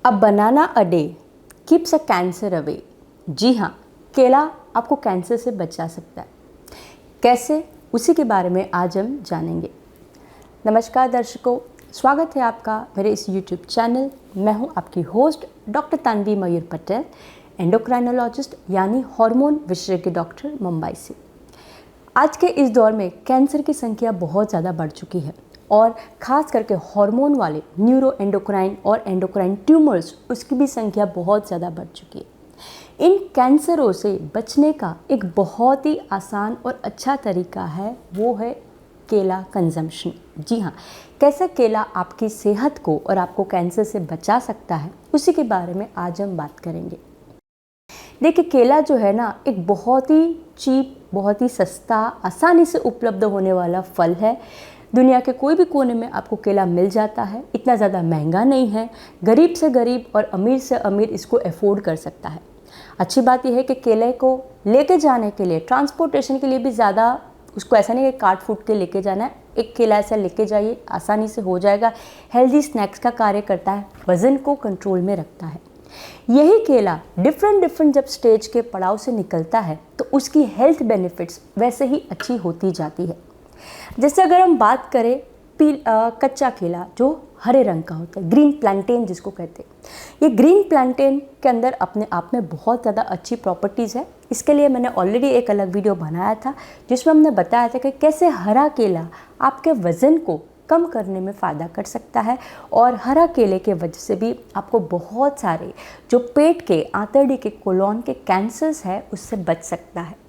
A banana a day keeps a cancer away. जी हाँ, केला आपको कैंसर से बचा सकता है। कैसे, उसी के बारे में आज हम जानेंगे। नमस्कार दर्शकों, स्वागत है आपका मेरे इस YouTube चैनल। मैं हूँ आपकी होस्ट डॉक्टर तन्वी मयूर पटेल, एंडोक्राइनोलॉजिस्ट यानी हार्मोन विशेषज्ञ डॉक्टर, मुंबई से। आज के इस दौर में कैंसर की संख्या बहुत ज़्यादा बढ़ चुकी है और ख़ास करके हार्मोन वाले न्यूरो एंडोक्राइन और एंडोक्राइन ट्यूमर्स, उसकी भी संख्या बहुत ज़्यादा बढ़ चुकी है। इन कैंसरों से बचने का एक बहुत ही आसान और अच्छा तरीका है, वो है केला कंजम्पशन। जी हाँ, कैसे केला आपकी सेहत को और आपको कैंसर से बचा सकता है, उसी के बारे में आज हम बात करेंगे। देखिए, केला जो है ना, एक बहुत ही चीप, बहुत ही सस्ता, आसानी से उपलब्ध होने वाला फल है। दुनिया के कोई भी कोने में आपको केला मिल जाता है, इतना ज़्यादा महंगा नहीं है। गरीब से गरीब और अमीर से अमीर इसको अफोर्ड कर सकता है। अच्छी बात यह है कि केले को लेके जाने के लिए, ट्रांसपोर्टेशन के लिए भी ज़्यादा उसको ऐसा नहीं कि काट फूट के लेके जाना है। एक केला ऐसा लेके जाइए, आसानी से हो जाएगा। हेल्दी स्नैक्स का कार्य करता है, वज़न को कंट्रोल में रखता है। यही केला डिफरेंट जब स्टेज के पड़ाव से निकलता है तो उसकी हेल्थ बेनिफिट्स वैसे ही अच्छी होती जाती है। जैसे अगर हम बात करें कच्चा केला जो हरे रंग का होता है, ग्रीन प्लांटेन जिसको कहते हैं, ये ग्रीन प्लांटेन के अंदर अपने आप में बहुत ज़्यादा अच्छी प्रॉपर्टीज़ है। इसके लिए मैंने ऑलरेडी एक अलग वीडियो बनाया था जिसमें हमने बताया था कि कैसे हरा केला आपके वज़न को कम करने में फ़ायदा कर सकता है और हरा केले के वजह से भी आपको बहुत सारे जो पेट के, आंतड़ी के, कोलोन के कैंसर्स है उससे बच सकता है।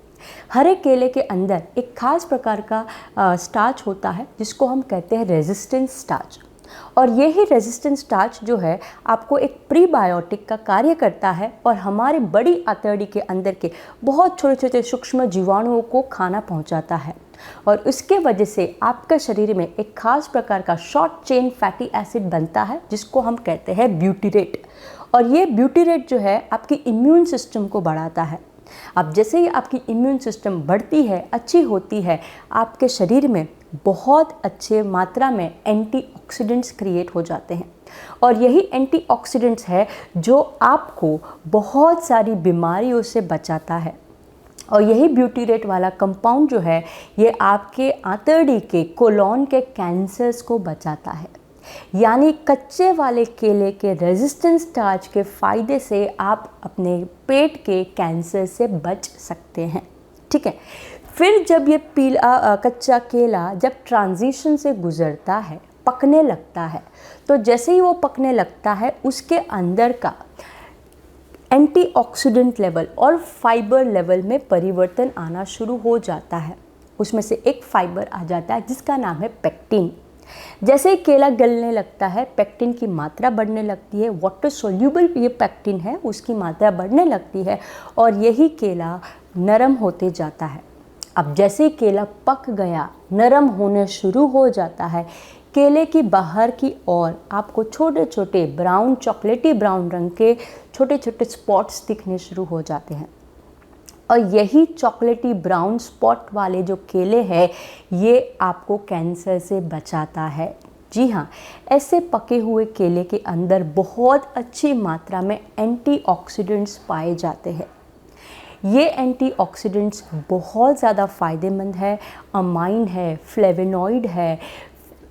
हरे केले के अंदर एक खास प्रकार का स्टार्च होता है जिसको हम कहते हैं रेजिस्टेंस स्टार्च, और यही रेजिस्टेंस स्टार्च जो है आपको एक प्रीबायोटिक का कार्य करता है और हमारे बड़ी आंतड़ी के अंदर के बहुत छोटे छोटे सूक्ष्म जीवाणुओं को खाना पहुंचाता है और उसके वजह से आपके शरीर में एक खास प्रकार का शॉर्ट चेन फैटी एसिड बनता है जिसको हम कहते हैं ब्यूटीरेट। और ये ब्यूटीरेट जो है आपकी इम्यून सिस्टम को बढ़ाता है। अब जैसे ही आपकी इम्यून सिस्टम बढ़ती है, अच्छी होती है, आपके शरीर में बहुत अच्छे मात्रा में एंटीऑक्सीडेंट्स क्रिएट हो जाते हैं और यही एंटीऑक्सीडेंट्स है जो आपको बहुत सारी बीमारियों से बचाता है। और यही ब्यूटीरेट वाला कंपाउंड जो है ये आपके आंतड़ी के, कोलोन के कैंसर्स को बचाता है। यानी कच्चे वाले केले के रेजिस्टेंस स्टार्च के फ़ायदे से आप अपने पेट के कैंसर से बच सकते हैं। ठीक है, फिर जब ये कच्चा केला जब ट्रांजिशन से गुज़रता है, पकने लगता है, तो जैसे ही वो पकने लगता है उसके अंदर का एंटीऑक्सीडेंट लेवल और फाइबर लेवल में परिवर्तन आना शुरू हो जाता है। उसमें से एक फाइबर आ जाता है जिसका नाम है पेक्टिन। जैसे ही केला गलने लगता है, पेक्टिन की मात्रा बढ़ने लगती है। वाटर सोल्यूबल ये पेक्टिन है, उसकी मात्रा बढ़ने लगती है और यही केला नरम होते जाता है। अब जैसे ही केला पक गया, नरम होने शुरू हो जाता है, केले की बाहर की ओर आपको छोटे छोटे ब्राउन, चॉकलेटी ब्राउन रंग के छोटे छोटे स्पॉट्स दिखने शुरू हो जाते हैं और यही चॉकलेटी ब्राउन स्पॉट वाले जो केले हैं ये आपको कैंसर से बचाता है। जी हाँ, ऐसे पके हुए केले के अंदर बहुत अच्छी मात्रा में एंटीऑक्सीडेंट्स पाए जाते हैं। ये एंटीऑक्सीडेंट्स बहुत ज़्यादा फ़ायदेमंद है। अमाइन है, फ्लेवोनॉइड है।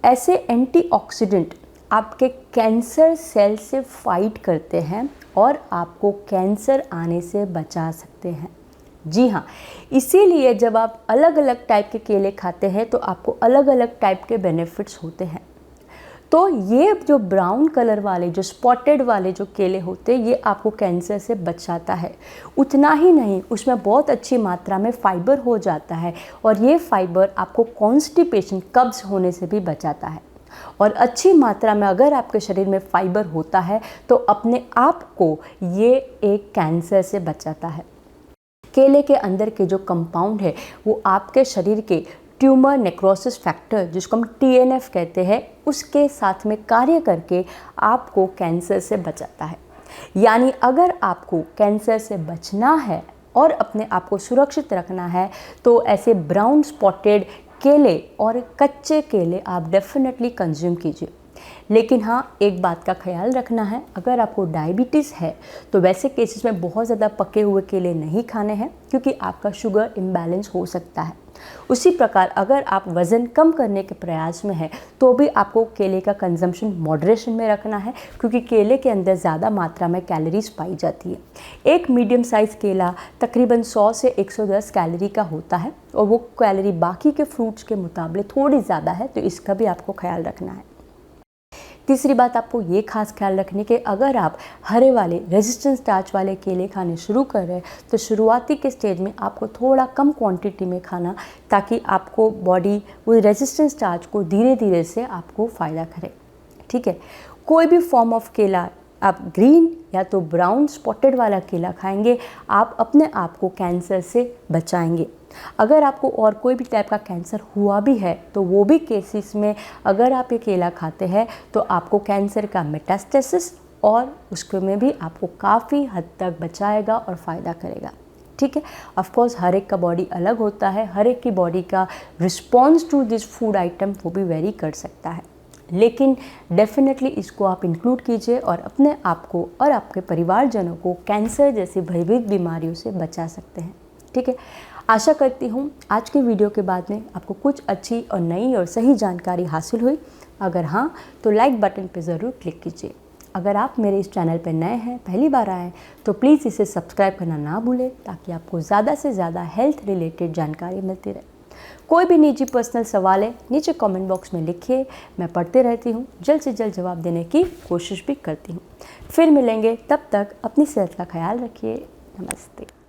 ऐसे एंटीऑक्सीडेंट आपके कैंसर सेल से फाइट करते हैं और आपको कैंसर आने से बचा सकते हैं। जी हाँ, इसीलिए जब आप अलग अलग टाइप के केले खाते हैं तो आपको अलग अलग टाइप के बेनिफिट्स होते हैं। तो ये जो ब्राउन कलर वाले, जो स्पॉटेड वाले जो केले होते हैं, ये आपको कैंसर से बचाता है। उतना ही नहीं, उसमें बहुत अच्छी मात्रा में फाइबर हो जाता है और ये फाइबर आपको कॉन्स्टिपेशन, कब्ज होने से भी बचाता है। और अच्छी मात्रा में अगर आपके शरीर में फाइबर होता है तो अपने आप को ये एक कैंसर से बचाता है। केले के अंदर के जो कंपाउंड है वो आपके शरीर के ट्यूमर नेक्रोसिस फैक्टर, जिसको हम TNF कहते हैं, उसके साथ में कार्य करके आपको कैंसर से बचाता है। यानी अगर आपको कैंसर से बचना है और अपने आप को सुरक्षित रखना है तो ऐसे ब्राउन स्पॉटेड केले और कच्चे केले आप डेफिनेटली कंज्यूम कीजिए। लेकिन हाँ, एक बात का ख्याल रखना है, अगर आपको डायबिटीज़ है तो वैसे केसेस में बहुत ज़्यादा पके हुए केले नहीं खाने हैं, क्योंकि आपका शुगर इम्बैलेंस हो सकता है। उसी प्रकार अगर आप वज़न कम करने के प्रयास में हैं तो भी आपको केले का कंजम्पशन मॉडरेशन में रखना है, क्योंकि केले के अंदर ज़्यादा मात्रा में कैलोरीज पाई जाती है। एक मीडियम साइज़ केला तकरीबन 100 से 110 कैलोरी का होता है, और वो कैलोरी बाकी के फ्रूट्स के मुकाबले थोड़ी ज़्यादा है, तो इसका भी आपको ख्याल रखना है। तीसरी बात आपको ये खास ख्याल रखने के, अगर आप हरे वाले रेजिस्टेंस स्टार्च वाले केले खाने शुरू कर रहे हैं तो शुरुआती के स्टेज में आपको थोड़ा कम क्वांटिटी में खाना, ताकि आपको बॉडी वो रेजिस्टेंस स्टार्च को धीरे धीरे से आपको फ़ायदा करे। ठीक है, कोई भी फॉर्म ऑफ केला आप ग्रीन या तो ब्राउन स्पॉटेड वाला केला खाएंगे, आप अपने आप को कैंसर से बचाएंगे। अगर आपको और कोई भी टाइप का कैंसर हुआ भी है तो वो भी केसेस में अगर आप ये केला खाते हैं तो आपको कैंसर का मेटास्टेसिस और उसके में भी आपको काफ़ी हद तक बचाएगा और फ़ायदा करेगा। ठीक है, ऑफ कोर्स हर एक का बॉडी अलग होता है, हर एक की बॉडी का response to this food item वो भी वेरी कर सकता है, लेकिन डेफिनेटली इसको आप इंक्लूड कीजिए और अपने आप को और आपके परिवारजनों को कैंसर जैसी भयभीत बीमारियों से बचा सकते हैं। ठीक है, आशा करती हूँ आज के वीडियो के बाद में आपको कुछ अच्छी और नई और सही जानकारी हासिल हुई। अगर हाँ तो लाइक बटन पर ज़रूर क्लिक कीजिए। अगर आप मेरे इस चैनल पर नए हैं, पहली बार आए हैं, तो प्लीज़ इसे सब्सक्राइब करना ना भूलें, ताकि आपको ज़्यादा से ज़्यादा हेल्थ रिलेटेड जानकारी मिलती रहे। कोई भी निजी पर्सनल सवाल है नीचे कमेंट बॉक्स में लिखिए, मैं पढ़ते रहती हूँ, जल्द से जल्द जवाब देने की कोशिश भी करती हूँ। फिर मिलेंगे, तब तक अपनी सेहत का ख्याल रखिए। नमस्ते।